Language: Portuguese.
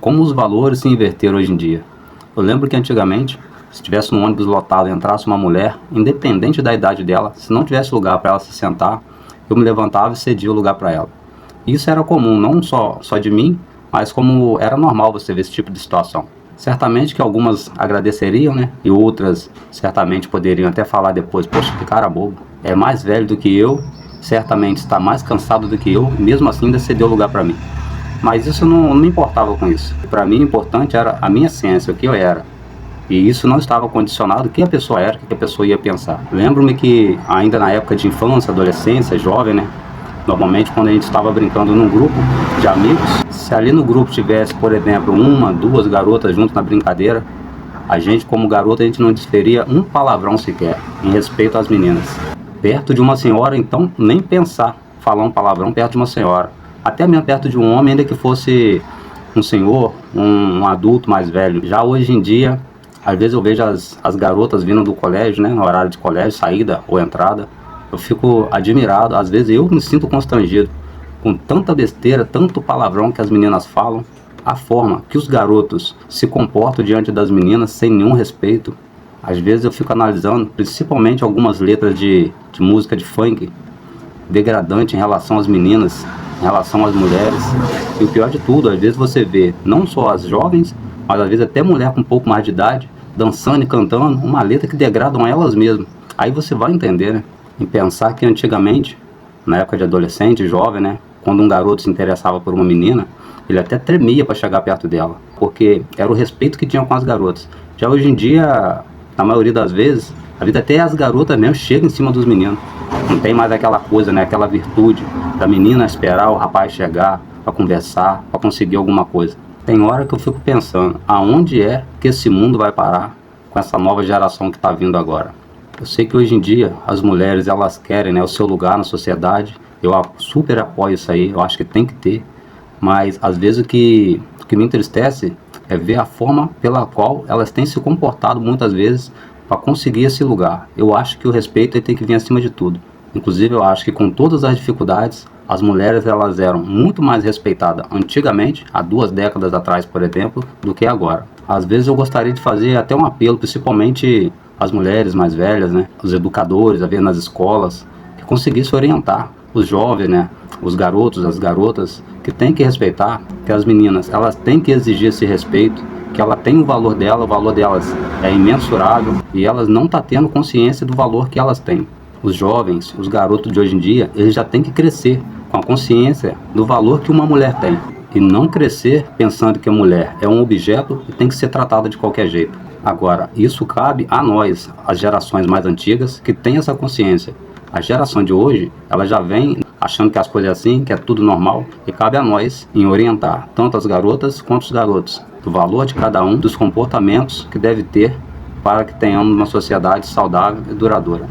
Como os valores se inverteram hoje em dia. Eu lembro que antigamente, se tivesse um ônibus lotado e entrasse uma mulher, independente da idade dela, se não tivesse lugar para ela se sentar, eu me levantava e cedia o lugar para ela. Isso era comum, não só de mim, mas como era normal você ver esse tipo de situação. Certamente que algumas agradeceriam, né? E outras certamente poderiam até falar depois: poxa, que cara bobo, é mais velho do que eu, certamente está mais cansado do que eu, mesmo assim ainda cedeu lugar para mim. Mas isso não me importava com isso. Para mim o importante era a minha essência, o que eu era. E isso não estava condicionado o que a pessoa era, o que a pessoa ia pensar. Lembro-me que ainda na época de infância, adolescência, jovem, né? Normalmente quando a gente estava brincando num grupo de amigos, se ali no grupo tivesse, por exemplo, uma, duas garotas junto na brincadeira, a gente como garota, a gente não desferia um palavrão sequer, em respeito às meninas. Perto de uma senhora, então, nem pensar falar um palavrão perto de uma senhora. Até mesmo perto de um homem, ainda que fosse um senhor, um adulto mais velho. Já hoje em dia, às vezes eu vejo as garotas vindo do colégio, né, no horário de colégio, saída ou entrada. Eu fico admirado, às vezes eu me sinto constrangido com tanta besteira, tanto palavrão que as meninas falam. A forma que os garotos se comportam diante das meninas sem nenhum respeito. Às vezes eu fico analisando, principalmente algumas letras de música de funk, degradante em relação às meninas, em relação às mulheres. E o pior de tudo, às vezes você vê não só as jovens, mas às vezes até mulher com um pouco mais de idade, dançando e cantando uma letra que degradam elas mesmas. Aí você vai entender, né? Em pensar que antigamente, na época de adolescente, jovem, né? Quando um garoto se interessava por uma menina, ele até tremia para chegar perto dela, porque era o respeito que tinha com as garotas. Já hoje em dia, na maioria das vezes, a vida até as garotas mesmo chegam em cima dos meninos. Não tem mais aquela coisa, né? Aquela virtude da menina esperar o rapaz chegar para conversar, para conseguir alguma coisa. Tem hora que eu fico pensando, aonde é que esse mundo vai parar com essa nova geração que está vindo agora? Eu sei que hoje em dia as mulheres, elas querem, né, o seu lugar na sociedade. Eu super apoio isso aí, eu acho que tem que ter. Mas às vezes o que me entristece é ver a forma pela qual elas têm se comportado muitas vezes para conseguir esse lugar. Eu acho que o respeito tem que vir acima de tudo. Inclusive eu acho que com todas as dificuldades, as mulheres elas eram muito mais respeitadas antigamente, há 2 décadas atrás, por exemplo, do que agora. Às vezes eu gostaria de fazer até um apelo, principalmente às mulheres mais velhas, né, os educadores, a ver nas escolas, que conseguissem orientar os jovens, né, os garotos, as garotas, que tem que respeitar, que as meninas, elas têm que exigir esse respeito, que ela tem o valor dela, o valor delas é imensurável e elas não estão tendo consciência do valor que elas têm. Os jovens, os garotos de hoje em dia, eles já têm que crescer com a consciência do valor que uma mulher tem e não crescer pensando que a mulher é um objeto e tem que ser tratada de qualquer jeito. Agora, isso cabe a nós, as gerações mais antigas, que têm essa consciência. A geração de hoje, ela já vem achando que as coisas é assim, que é tudo normal, e cabe a nós em orientar tanto as garotas quanto os garotos do valor de cada um, dos comportamentos que deve ter para que tenhamos uma sociedade saudável e duradoura.